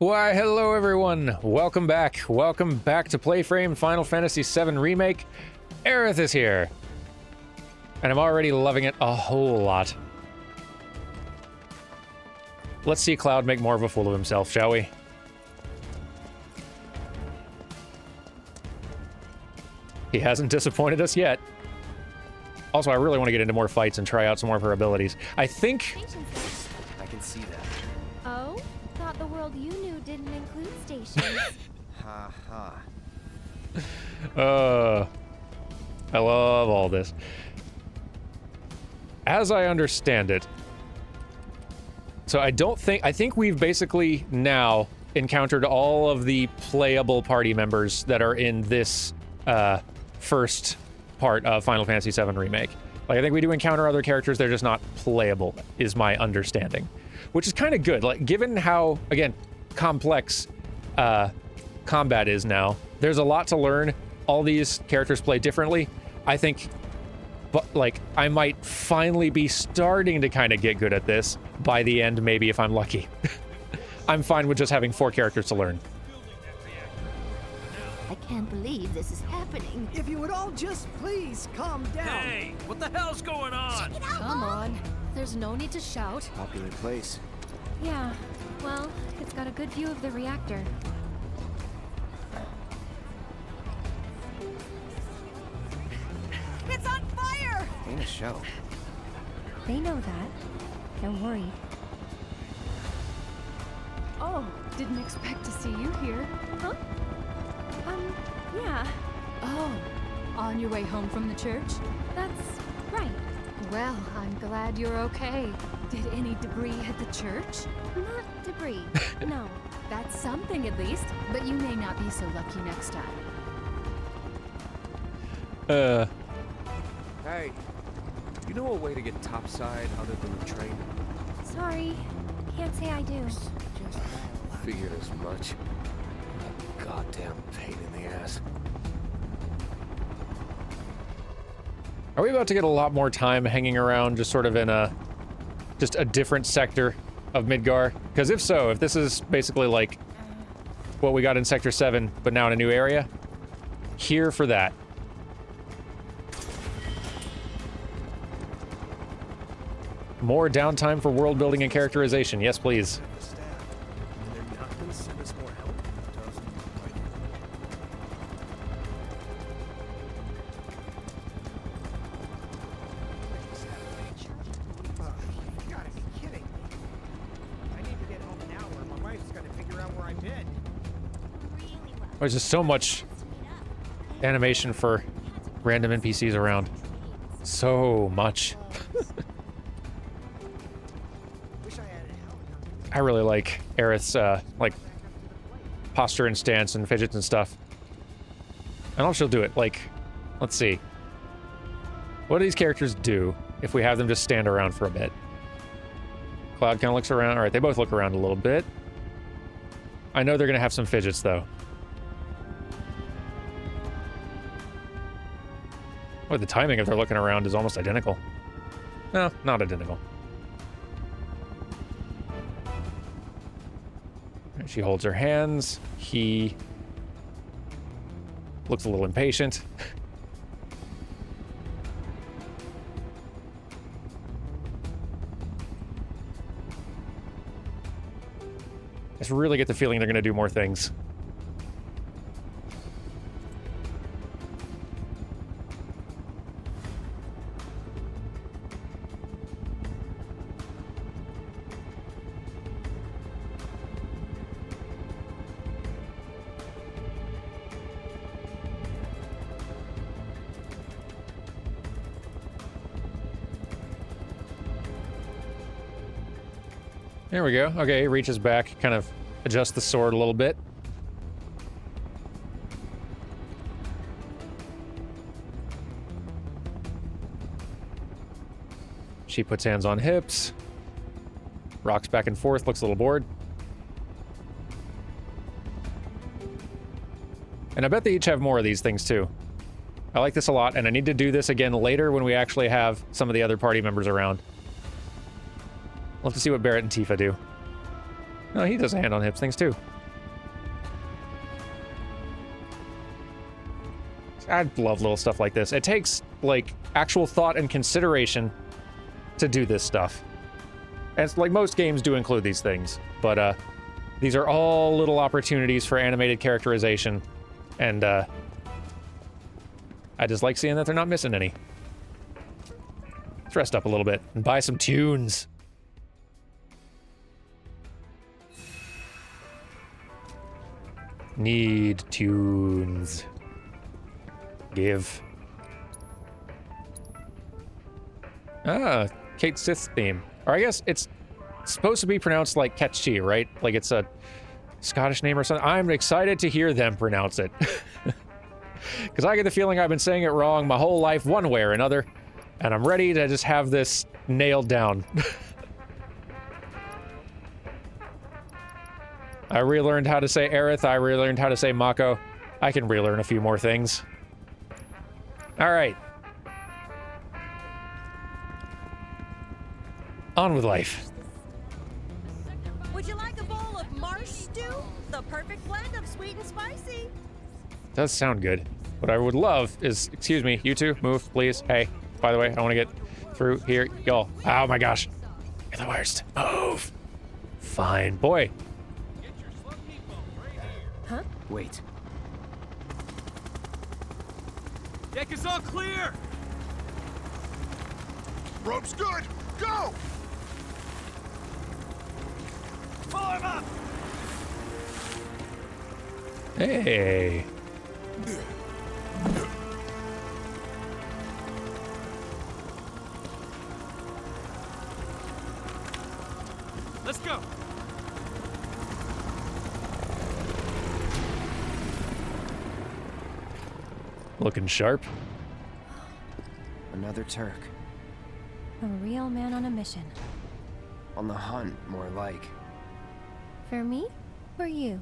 Why, hello everyone. Welcome back. Welcome back to Playframe Final Fantasy VII Remake. Aerith is here. And I'm already loving it a whole lot. Let's see Cloud make more of a fool of himself, shall we? He hasn't disappointed us yet. Also, I really want to get into more fights and try out some more of her abilities. I think... I can see that. Oh? Thought the world you knew didn't include stations. Ha ha. I love all this. As I understand it, so I think we've basically now encountered all of the playable party members that are in this first part of Final Fantasy VII Remake. Like, I think we do encounter other characters, they're just not playable, is my understanding. Which is kind of good, like, given how, again, complex combat is now, there's a lot to learn. All these characters play differently. I think, but like, I might finally be starting to kind of get good at this by the end, maybe, if I'm lucky. I'm fine with just having 4 characters to learn. I can't believe this is happening. If you would all just please calm down. Hey, what the hell's going on? Come on. There's no need to shout. Popular place. Yeah, well, it's got a good view of the reactor. It's on fire! Ain't a show. They know that. They're worried. Oh, didn't expect to see you here. Huh? Yeah, Oh, on your way home from the church? that's right. Well, I'm glad you're okay. Did any debris hit the church? Not debris, no. That's something at least, but you may not be so lucky next time. Hey, you know a way to get topside other than the train? Sorry, can't say I do. Figured as much. Goddamn pain in the ass. Are we about to get a lot more time hanging around just sort of in just a different sector of Midgar? Because if so, if this is basically like what we got in Sector 7, but now in a new area, here for that. More downtime for world building and characterization. Yes, please. They're not gonna send us more help. You gotta be kidding me. I need to get home now or my wife's gonna figure out where I've been. There's just so much animation for random NPCs around. So much. Wish I had a helicopter. I really like Aerith's, like, posture and stance and fidgets and stuff. I don't know if she'll do it. Like, let's see. What do these characters do if we have them just stand around for a bit? Cloud kind of looks around. All right, they both look around a little bit. I know they're going to have some fidgets, though. Well, the timing of their looking around is almost identical. No, not identical. She holds her hands. He looks a little impatient. I just really get the feeling they're going to do more things. There we go. Okay, he reaches back, kind of adjusts the sword a little bit. She puts hands on hips, rocks back and forth, looks a little bored. And I bet they each have more of these things too. I like this a lot, and I need to do this again later when we actually have some of the other party members around. We'll have to see what Barret and Tifa do. Oh, he does a hand on hips things too. I love little stuff like this. It takes, like, actual thought and consideration to do this stuff. And it's like most games do include these things, but these are all little opportunities for animated characterization, and I just like seeing that they're not missing any. Let's rest up a little bit and buy some tunes. Need tunes. Give. Ah, Kate Sith's theme. Or I guess it's supposed to be pronounced like Ketchi, right? Like it's a Scottish name or something. I'm excited to hear them pronounce it. Because I get the feeling I've been saying it wrong my whole life one way or another. And I'm ready to just have this nailed down. I relearned how to say Aerith. I relearned how to say Mako. I can relearn a few more things. All right. On with life. Would you like a bowl of marsh stew? The perfect blend of sweet and spicy. Does sound good. What I would love is, excuse me, you two, move, please. Hey, by the way, I want to get through here. Y'all. Oh my gosh. You're the worst. Move. Fine, boy. Huh? Wait. Deck is all clear! Rope's good! Go! Pull him up! Hey. Let's go! Looking sharp. Another Turk. A real man on a mission. On the hunt, more like. For me? For you?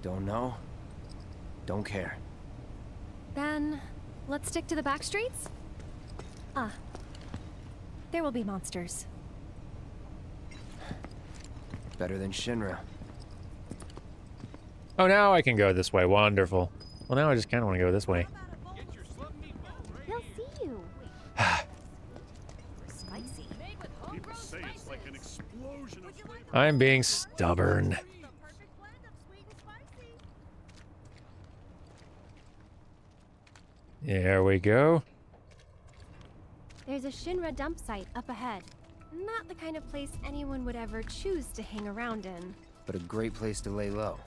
Don't know. Don't care. Then, let's stick to the back streets? Ah. There will be monsters. Better than Shinra. Oh, now I can go this way. Wonderful. Well, now I just kind of want to go this way. They'll see you. Spicy. People say it's like an explosion of flavor. I'm being stubborn. The perfect blend of sweet and spicy. There we go. There's a Shinra dump site up ahead. Not the kind of place anyone would ever choose to hang around in. But a great place to lay low.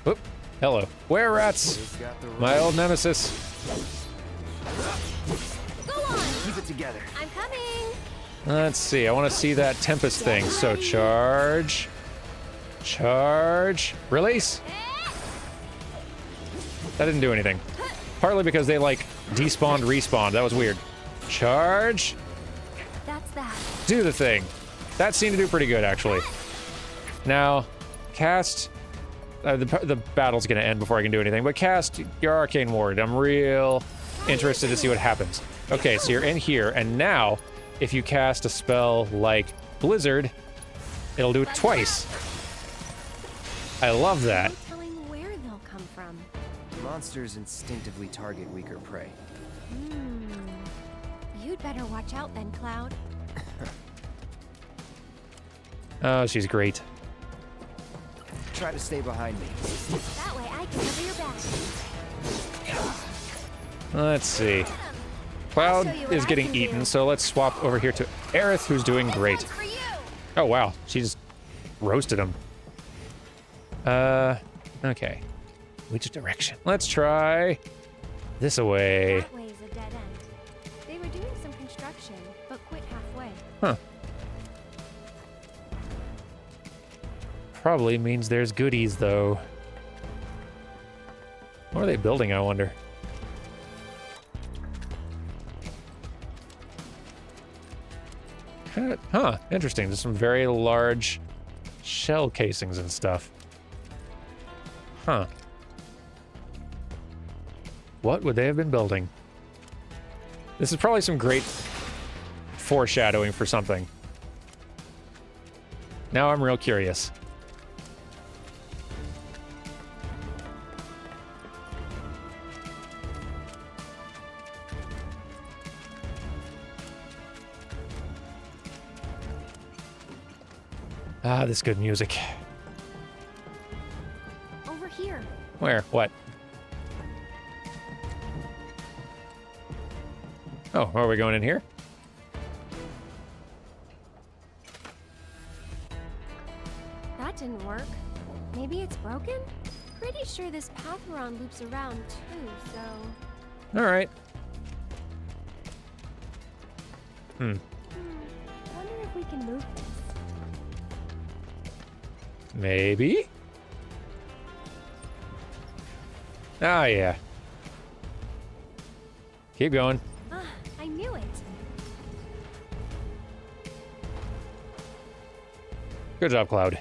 Oop. Hello. Were rats. Who's got the My rope? old nemesis. Go on! Keep it together. I'm coming! Let's see. I want to see that Tempest thing. So charge. Charge. Release. That didn't do anything. Partly because they, like, despawned, respawned. That was weird. Charge. That's that. Do the thing. That seemed to do pretty good, actually. Now, cast... the battle's gonna end before I can do anything, but cast your Arcane Ward. I'm real interested to see what happens. Okay, so you're in here, and now, if you cast a spell like Blizzard, it'll do it twice. I love that. No telling where they'll come from. Monsters instinctively target weaker prey. You'd better watch out then, Cloud. Oh, she's great. Try to stay behind me. That way I can cover your back. Let's see. Cloud I'll show you what is I getting can eaten, do. so let's swap over here to Aerith, who's doing great. One's for you. Oh, wow. She just roasted him. Okay. Which direction? Let's try this away. That way's a dead end. They were doing some construction, but quit halfway. Huh. Probably means there's goodies, though. What are they building, I wonder? Huh, interesting. There's some very large shell casings and stuff. Huh. What would they have been building? This is probably some great foreshadowing for something. Now I'm real curious. Ah, this good music. Over here. Where? What? Oh, are we going in here? That didn't work. Maybe it's broken? Pretty sure this path we're on loops around too, so... All right. I wonder if we can move this. Maybe? Ah, yeah. Keep going. Ah, I knew it. Good job, Cloud.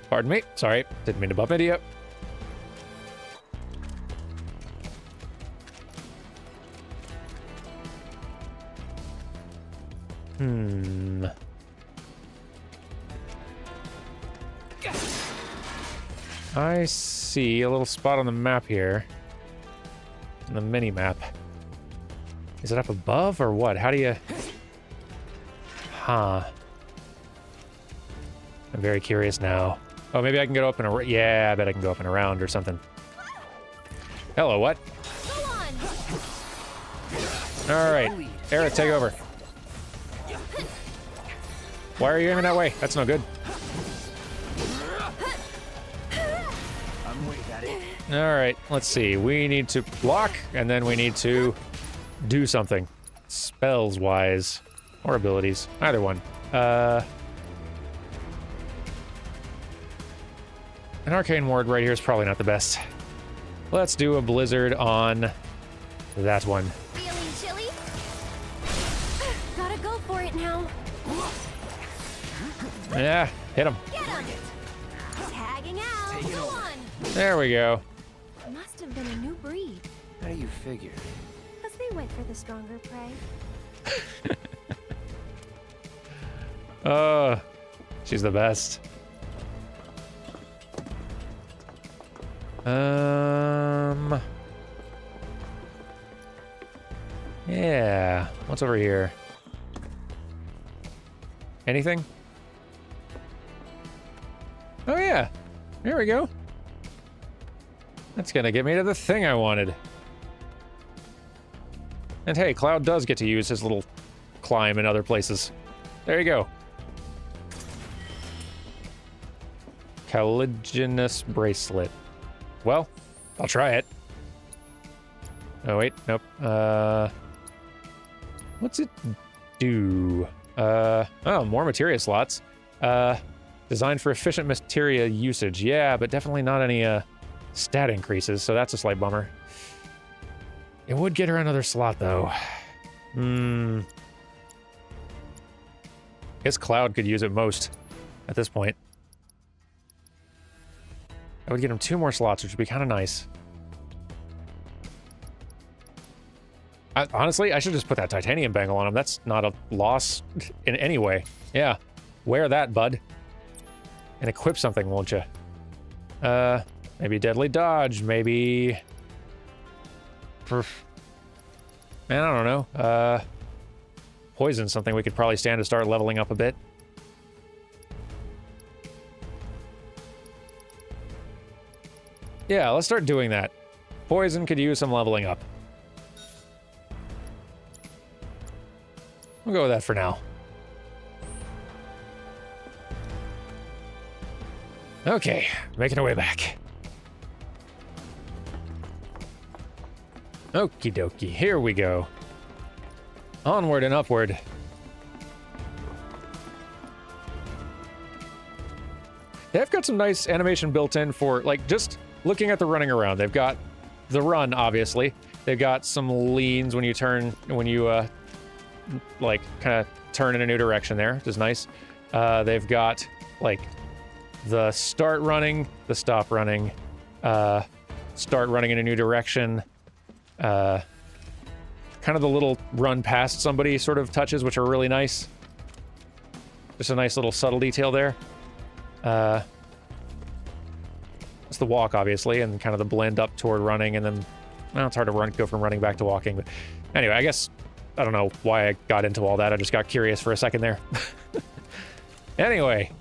Pardon me. Sorry. Didn't mean to bump into you. I see a little spot on the map here. On the mini map. Is it up above or what? How do you... Huh. I'm very curious now. Oh, maybe I can go up and around. Yeah, I bet I can go up and around or something. Hello, what? Go on! All right. Era, take over. Why are you aiming that way? That's no good. All right, let's see. We need to block, and then we need to do something. Spells-wise. Or abilities. Either one. An arcane ward right here is probably not the best. Let's do a blizzard on that one. Feeling chilly? Gotta go for it now. Yeah, hit him. Get him! Tagging out! Go on! There we go. Must have been a new breed. How do you figure? Because they went for the stronger prey. She's the best. Yeah. What's over here? Anything? Oh yeah. There we go. That's gonna get me to the thing I wanted. And hey, Cloud does get to use his little climb in other places. There you go. Caligenous bracelet. Well, I'll try it. Oh wait, nope. What's it do? Oh, more materia slots. Designed for efficient materia usage. Yeah, but definitely not any stat increases, so that's a slight bummer. It would get her another slot though. Guess Cloud could use it most at this point. I would get him 2 more slots, which would be kind of nice. Honestly, I should just put that titanium bangle on him. That's not a loss in any way. Yeah, wear that, bud. And equip something, won't you? Maybe deadly dodge, maybe... Man, I don't know. Poison, something we could probably stand to start leveling up a bit. Yeah, let's start doing that. Poison could use some leveling up. We'll go with that for now. Okay, making our way back. Okie dokie, here we go. Onward and upward. They've got some nice animation built in for, like, just looking at the running around. They've got the run, obviously. They've got some leans when you turn, when you, like, kind of turn in a new direction there, which is nice. They've got, like, the start running, the stop running, start running in a new direction, kind of the little run past somebody sort of touches, which are really nice. Just a nice little subtle detail there. It's the walk, obviously, and kind of the blend up toward running, and then, well, it's hard to go from running back to walking. But anyway, I guess, I don't know why I got into all that. I just got curious for a second there. Anyway.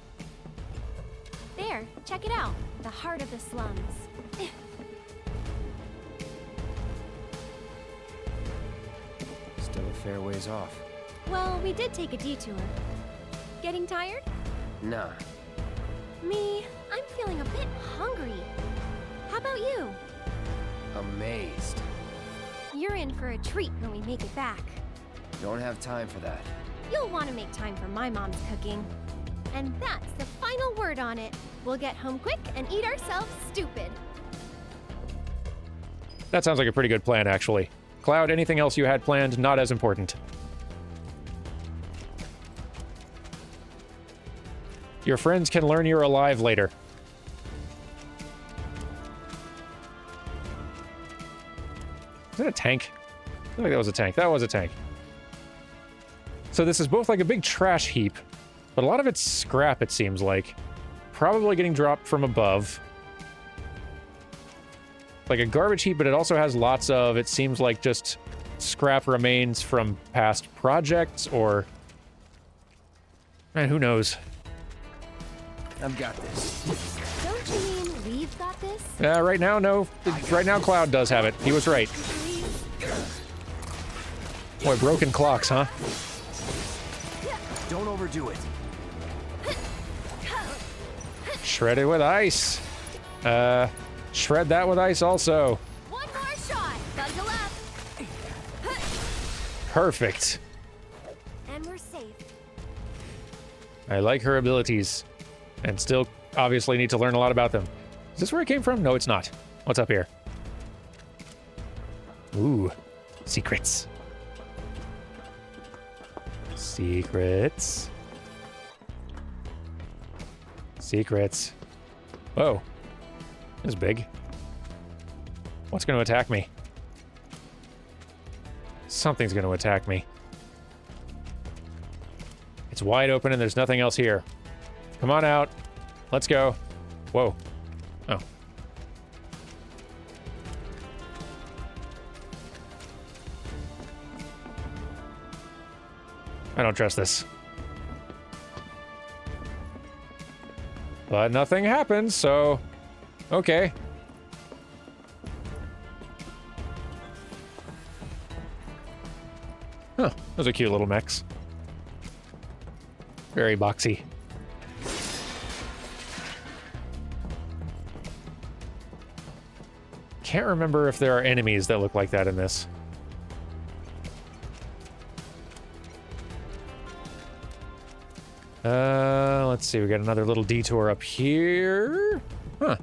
There, check it out. The heart of the slums. Still a fair ways off. Well, we did take a detour. Getting tired? Nah. Me, I'm feeling a bit hungry. How about you? Amazed. You're in for a treat when we make it back. Don't have time for that. You'll want to make time for my mom's cooking. And that's the final word on it. We'll get home quick and eat ourselves stupid. That sounds like a pretty good plan, actually. Cloud, anything else you had planned? Not as important. Your friends can learn you're alive later. Is that a tank? I feel like that was a tank. That was a tank. So this is both like a big trash heap, but a lot of it's scrap, it seems like. Probably getting dropped from above. Like a garbage heap, but it also has lots of, it seems like, just scrap remains from past projects, or... Man, who knows? I've got this. Don't you mean we've got this? Right now, no. Right now, Cloud does have it. He was right. Boy, broken clocks, huh? Don't overdo it. Shred it with ice. Shred that with ice also. One more shot. Buckle up. Perfect. And we're safe. I like her abilities. And still, obviously, need to learn a lot about them. Is this where it came from? No, it's not. What's up here? Ooh. Secrets. Secrets. Secrets. Whoa. This is big. What's going to attack me? Something's going to attack me. It's wide open and there's nothing else here. Come on out. Let's go. Whoa. Oh. I don't trust this. But nothing happens, so... Okay. Huh. Those are cute little mechs. Very boxy. Can't remember if there are enemies that look like that in this. Let's see, we got another little detour up here. Huh.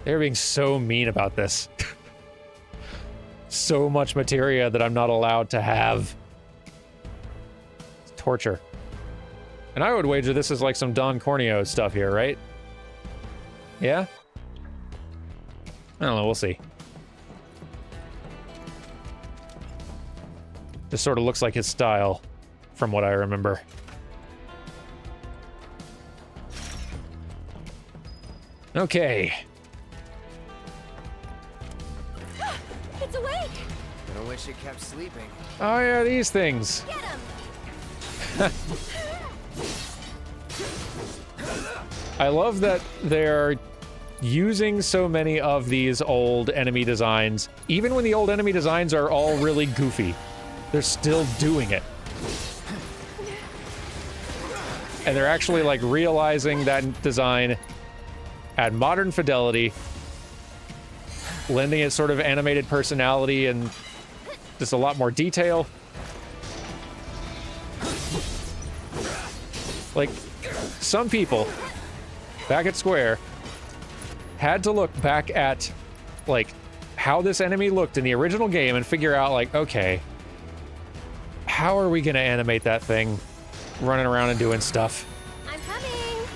They're being so mean about this. So much materia that I'm not allowed to have. It's torture. And I would wager this is like some Don Corneo stuff here, right? Yeah? I don't know, we'll see. This sort of looks like his style, from what I remember. Okay. It's awake! I wish it kept sleeping. Oh yeah, these things. Get him! I love that they're using so many of these old enemy designs. Even when the old enemy designs are all really goofy, they're still doing it. And they're actually like realizing that design at modern fidelity, lending it sort of animated personality and just a lot more detail. Like, some people back at Square had to look back at like how this enemy looked in the original game and figure out like, okay, how are we gonna animate that thing running around and doing stuff? I'm coming!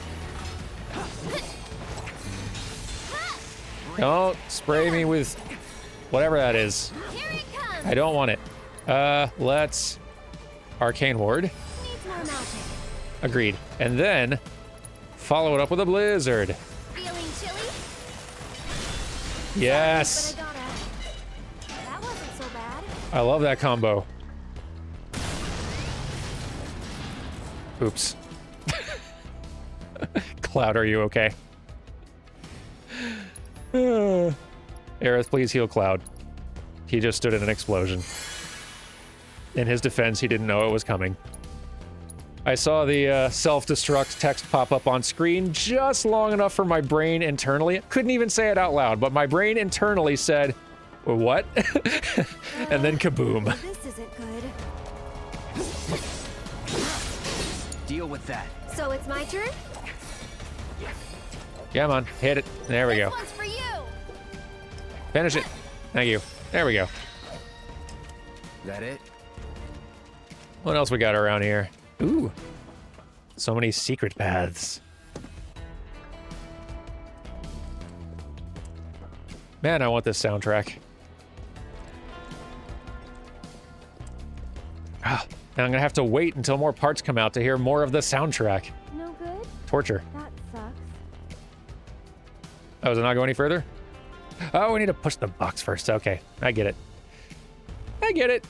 Don't spray me with whatever that is. Here it comes! I don't want it. Let's Arcane Ward. Needs more magic. Agreed. And then follow it up with a blizzard. Feeling chilly? Yes. But I gotta. That wasn't so bad. I love that combo. Oops. Cloud, are you okay? Aerith, please heal Cloud. He just stood in an explosion. In his defense, he didn't know it was coming. I saw the self-destruct text pop up on screen just long enough for my brain internally. Couldn't even say it out loud, but my brain internally said, what? And then kaboom. This isn't good. Deal with that. So it's my turn? Come on, hit it. There we go. This one's for you. Finish it. Thank you. There we go. That it? What else we got around here? Ooh. So many secret paths. Man, I want this soundtrack. Ah, and I'm gonna have to wait until more parts come out to hear more of the soundtrack. No good? Torture. That sucks. Oh, does it not go any further? Oh, we need to push the box first. Okay, I get it. I get it.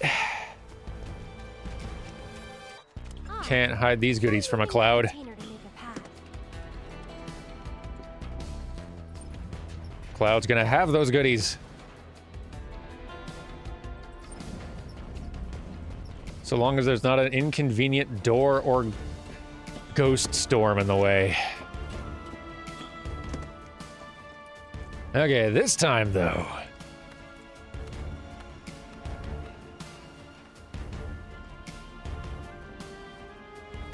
Can't hide these goodies from a Cloud. Cloud's gonna have those goodies. So long as there's not an inconvenient door or ghost storm in the way. Okay, this time though.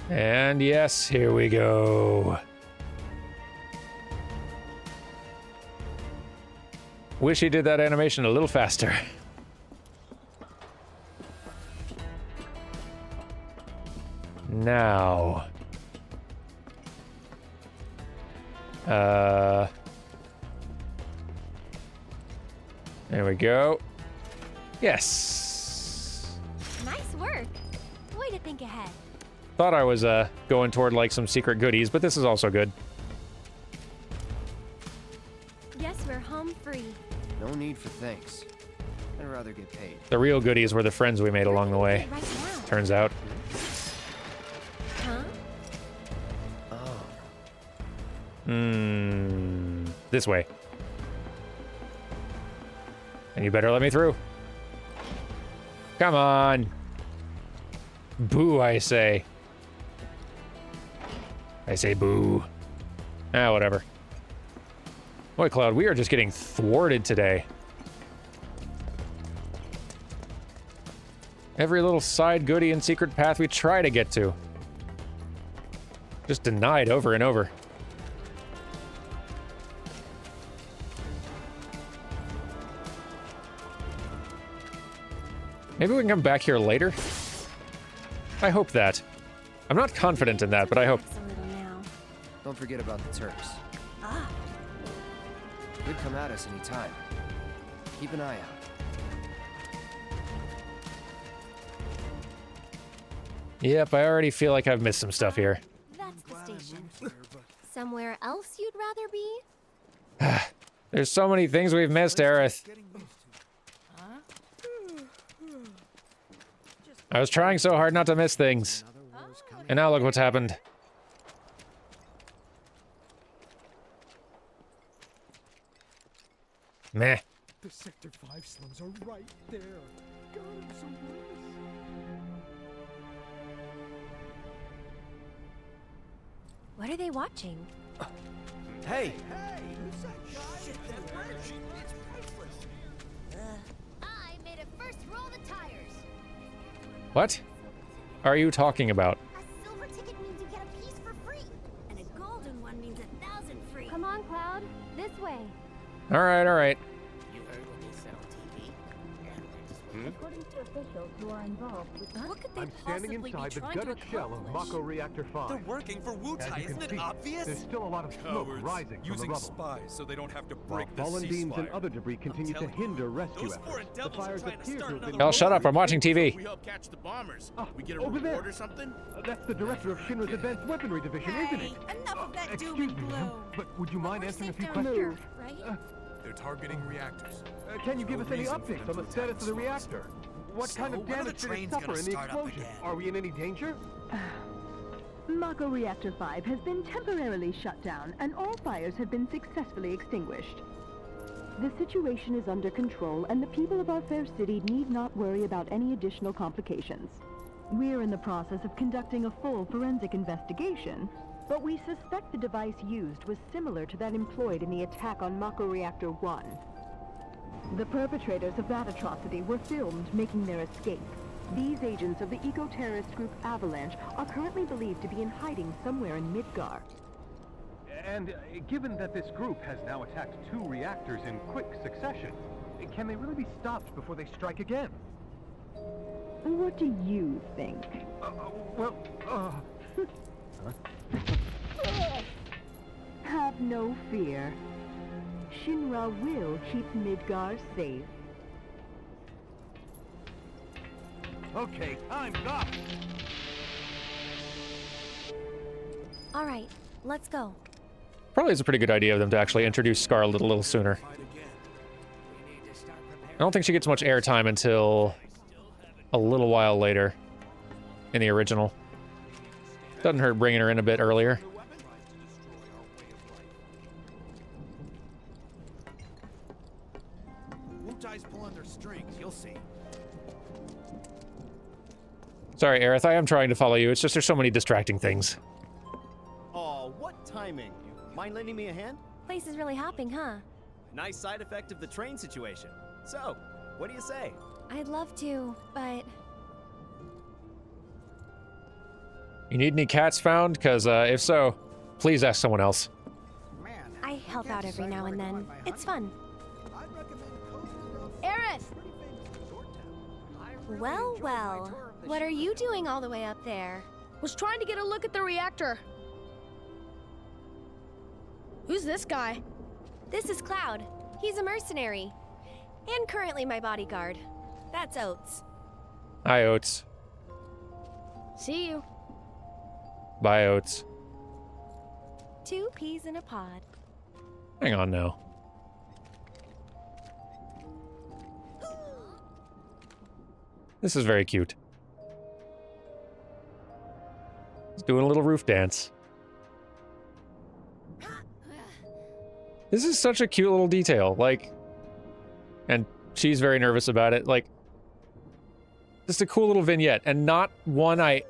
And yes, here we go. Wish he did that animation a little faster. Now. There we go. Yes. Nice work. Way to think ahead. Thought I was going toward like some secret goodies, but this is also good. Guess we're home free. No need for thanks. I'd rather get paid. The real goodies were the friends we made along the way. Right now. Turns out. Huh? Oh. This way. And you better let me through. Come on. Boo, I say. I say boo. Ah, whatever. Boy, Cloud, we are just getting thwarted today. Every little side goodie and secret path we try to get to. Just denied over and over. Maybe we can come back here later? I hope that. I'm not confident in that, but I hope. Relax a little now. Don't forget about the Turks. Ah, They'd come at us anytime. Keep an eye out. Yep, I already feel like I've missed some stuff here. that's the station. Somewhere else you'd rather be? There's so many things we've missed, Aerith. I was trying so hard not to miss things. And now look what's happened. Meh. The Sector 5 slums are right there. God, I'm so nervous. What are they watching? Hey! Hey, who's that guy? Shit, that bridge. It's priceless. I made it first roll the tires. What are you talking about? A silver ticket means you get a piece for free, and a golden one means 1,000 free. Come on, Cloud. This way. All right, all right. You heard what they said on TV? According to officials who are involved with What could they I'm standing possibly inside be the trying to gutter shell of accomplish? Mako Reactor 5. They're working for As Wutai, you can isn't see, it obvious? there's still a lot of smoke rising from the Using rubble. spies so they don't have to While break the fallen beams and ceasefire. other debris continue to telling hinder rescue Those foreign efforts. The devils are fires trying to appear to start have been... another Oh, shut up. I'm watching TV. We help catch the bombers. Ah, We get a over reward there. or something? That's the director of Shinra's Advanced Weaponry Division, isn't it? Enough of that doom Excuse and me, ma'am, gloom. but would you mind We're answering a safe few down questions? here, right? They're targeting reactors. Can you give No us any reason for updates them on the to status attack of the us. reactor? What kind of when are the damage did it trains suffer gonna in the start up explosion? again? Are we in any danger? Mako Reactor 5 has been temporarily shut down, and all fires have been successfully extinguished. The situation is under control, and the people of our fair city need not worry about any additional complications. We're in the process of conducting a full forensic investigation, but we suspect the device used was similar to that employed in the attack on Mako Reactor 1. The perpetrators of that atrocity were filmed making their escape. These agents of the eco-terrorist group Avalanche are currently believed to be in hiding somewhere in Midgar. And given that this group has now attacked 2 reactors in quick succession, can they really be stopped before they strike again? What do you think? Have no fear. Shinra will keep Midgar safe. Okay, time's up! All right, let's go. Probably is a pretty good idea of them to actually introduce Scarlet a little sooner. I don't think she gets much airtime until a little while later in the original. Doesn't hurt bringing her in a bit earlier. Wutai's pulling their strings, you'll see. Sorry, Aerith, I am trying to follow you. It's just there's so many distracting things. Oh, what timing. Mind lending me a hand? Place is really hopping, huh? Nice side effect of the train situation. So, what do you say? I'd love to, but You need any cats found? Because if so, please ask someone else. Man, I help can't out every decide now where and to then. find my It's honeymoon. fun. I'd recommend Coastal Aerith! pretty famous resort town. I really Well, enjoyed my well. tour of the What are Shinra you town. doing all the way up there? Was trying to get a look at the reactor. Who's this guy? This is Cloud. He's a mercenary. And currently my bodyguard. That's Oates. Hi, Oates. See you. Bye, Oates. 2 peas in a pod. Hang on now. This is very cute. He's doing a little roof dance. This is such a cute little detail, like, and she's very nervous about it, like, just a cool little vignette, and not one I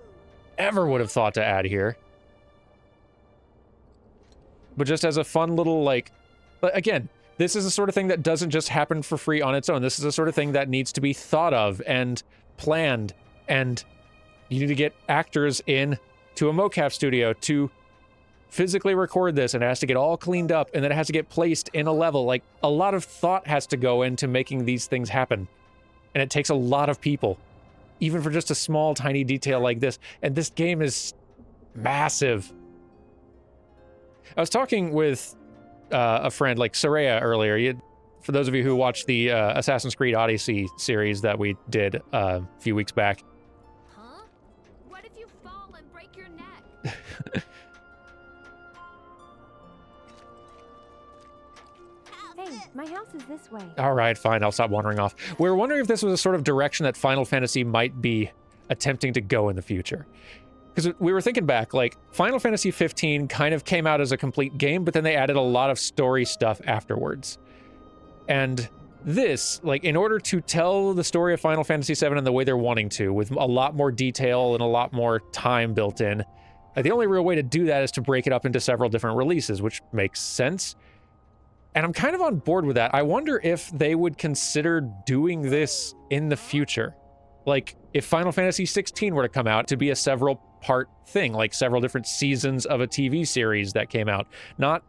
ever would have thought to add here. But just as a fun little, like, but again, this is the sort of thing that doesn't just happen for free on its own. This is the sort of thing that needs to be thought of and planned, and you need to get actors in to a mocap studio to physically record this, and it has to get all cleaned up, and then it has to get placed in a level. Like, a lot of thought has to go into making these things happen, and it takes a lot of people, even for just a small, tiny detail like this. And this game is massive. I was talking with a friend, like Soraya, earlier. For those of you who watched the Assassin's Creed Odyssey series that we did a few weeks back. Huh? What if you fall and break your neck? Hey, my house is this way. All right, fine, I'll stop wandering off. We were wondering if this was a sort of direction that Final Fantasy might be attempting to go in the future. Because we were thinking back, like, Final Fantasy 15 kind of came out as a complete game, but then they added a lot of story stuff afterwards. And this, like, in order to tell the story of Final Fantasy 7 in the way they're wanting to, with a lot more detail and a lot more time built in, the only real way to do that is to break it up into several different releases, which makes sense. And I'm kind of on board with that. I wonder if they would consider doing this in the future. Like, if Final Fantasy 16 were to come out to be a several-part thing, like several different seasons of a TV series that came out. Not,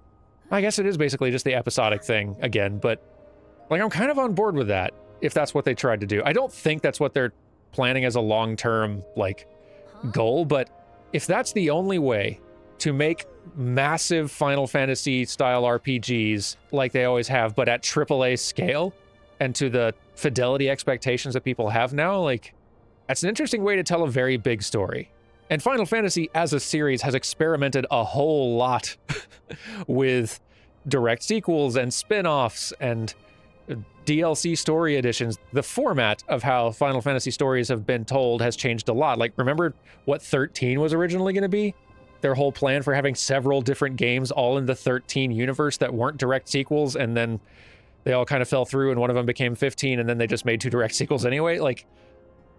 I guess it is basically just the episodic thing again, but, like, I'm kind of on board with that. if that's what they tried to do. I don't think that's what they're planning as a long-term, like, goal, but if that's the only way to make massive Final Fantasy-style RPGs like they always have, but at AAA scale, and to the fidelity expectations that people have now, like, that's an interesting way to tell a very big story. And Final Fantasy, as a series, has experimented a whole lot with direct sequels and spin-offs and DLC story editions. The format of how Final Fantasy stories have been told has changed a lot. Like, remember what 13 was originally going to be? Their whole plan for having several different games all in the 13 universe that weren't direct sequels, and then they all kind of fell through, and one of them became 15, and then they just made 2 direct sequels anyway. Like,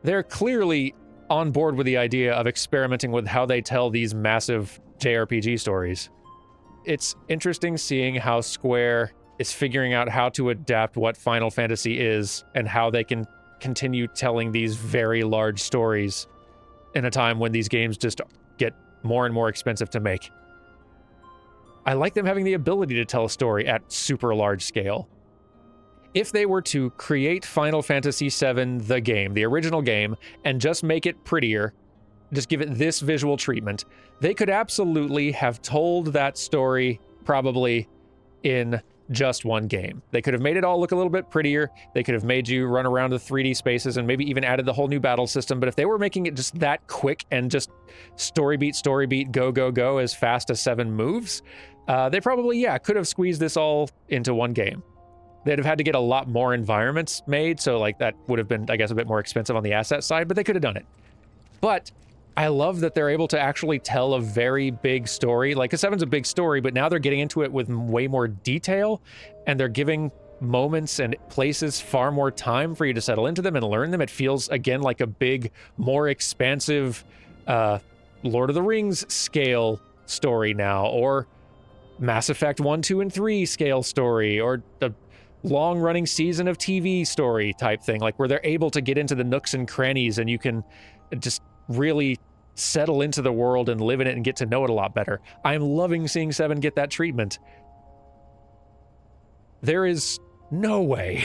they're clearly on board with the idea of experimenting with how they tell these massive JRPG stories. It's interesting seeing how Square is figuring out how to adapt what Final Fantasy is and how they can continue telling these very large stories in a time when these games just get more and more expensive to make. I like them having the ability to tell a story at super large scale. If they were to create Final Fantasy VII, the game, the original game, and just make it prettier, just give it this visual treatment, they could absolutely have told that story probably in just one game. They could have made it all look a little bit prettier. They could have made you run around the 3D spaces and maybe even added the whole new battle system. But if they were making it just that quick and just story beat, go, go, go as fast as 7 moves, they probably, could have squeezed this all into one game. They'd have had to get a lot more environments made, so like that would have been, I guess, a bit more expensive on the asset side, but they could have done it. But I love that they're able to actually tell a very big story. Like, 7's a big story, but now they're getting into it with way more detail, and they're giving moments and places far more time for you to settle into them and learn them. It feels, again, like a big, more expansive Lord of the Rings scale story now, or Mass Effect 1, 2, and 3 scale story, or the long-running season of TV story type thing, like where they're able to get into the nooks and crannies and you can just really settle into the world and live in it and get to know it a lot better. I'm loving seeing 7 get that treatment. There is no way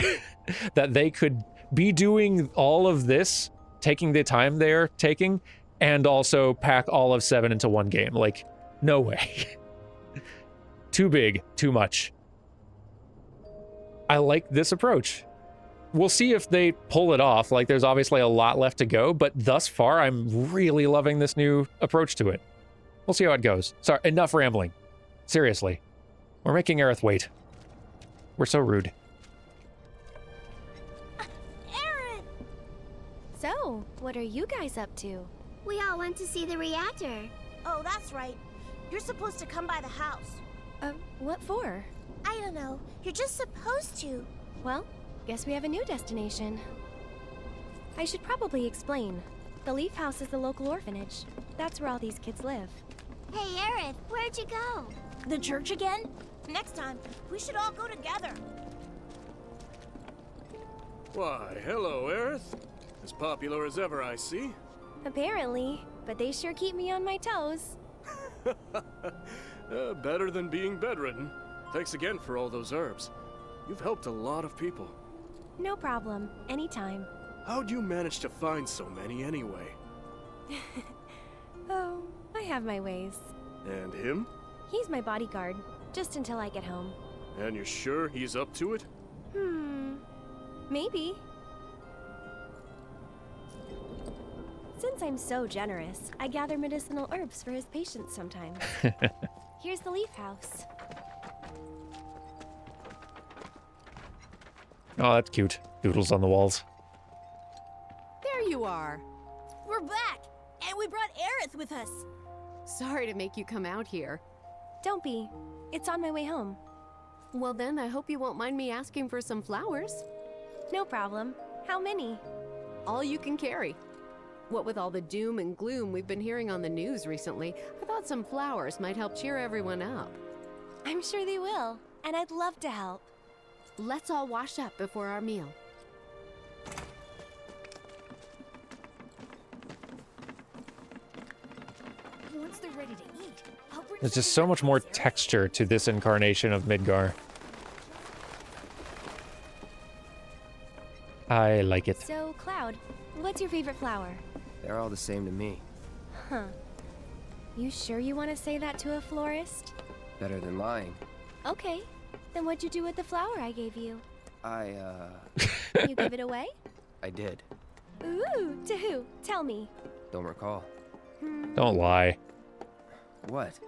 that they could be doing all of this, taking the time they're taking, and also pack all of 7 into one game. Like, no way. Too big, too much. I like this approach. We'll see if they pull it off. Like, there's obviously a lot left to go, but thus far, I'm really loving this new approach to it. We'll see how it goes. Sorry, enough rambling. Seriously. We're making Aerith wait. We're so rude. Aerith! So, what are you guys up to? We all went to see the reactor. Oh, that's right. You're supposed to come by the house. What for? I don't know. You're just supposed to. Well, guess we have a new destination. I should probably explain. The Leaf House is the local orphanage. That's where all these kids live. Hey, Aerith, where'd you go? The church again? Next time, we should all go together. Why, hello, Aerith. As popular as ever, I see. Apparently, but they sure keep me on my toes. Better than being bedridden. Thanks again for all those herbs. You've helped a lot of people. No problem. Anytime. How'd you manage to find so many anyway? Oh, I have my ways. And him? He's my bodyguard, just until I get home. And you're sure he's up to it? Maybe. Since I'm so generous, I gather medicinal herbs for his patients sometimes. Here's the Leaf House. Oh, that's cute. Doodles on the walls. There you are. We're back, and we brought Aerith with us. Sorry to make you come out here. Don't be. It's on my way home. Well then, I hope you won't mind me asking for some flowers. No problem. How many? All you can carry. What with all the doom and gloom we've been hearing on the news recently, I thought some flowers might help cheer everyone up. I'm sure they will, and I'd love to help. Let's all wash up before our meal. Once they're ready to eat, There's just so much more texture to this incarnation of Midgar. I like it. So, Cloud, what's your favorite flower? They're all the same to me. Huh. You sure you want to say that to a florist? Better than lying. Okay. Then what'd you do with the flower I gave you? You give it away? I did. Ooh, to who? Tell me. Don't recall. Don't lie. What?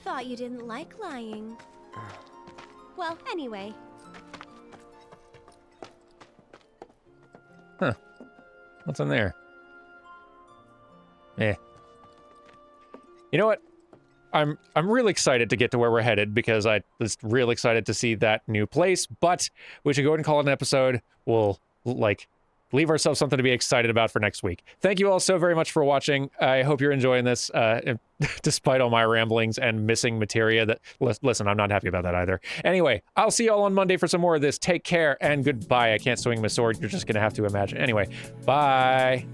Thought you didn't like lying. Well, anyway. Huh. What's in there? Eh. You know what? I'm really excited to get to where we're headed because I was real excited to see that new place, but we should go ahead and call it an episode. We'll, leave ourselves something to be excited about for next week. Thank you all so very much for watching. I hope you're enjoying this, despite all my ramblings and missing materia. Listen, I'm not happy about that either. Anyway, I'll see you all on Monday for some more of this. Take care and goodbye. I can't swing my sword. You're just going to have to imagine. Anyway, bye.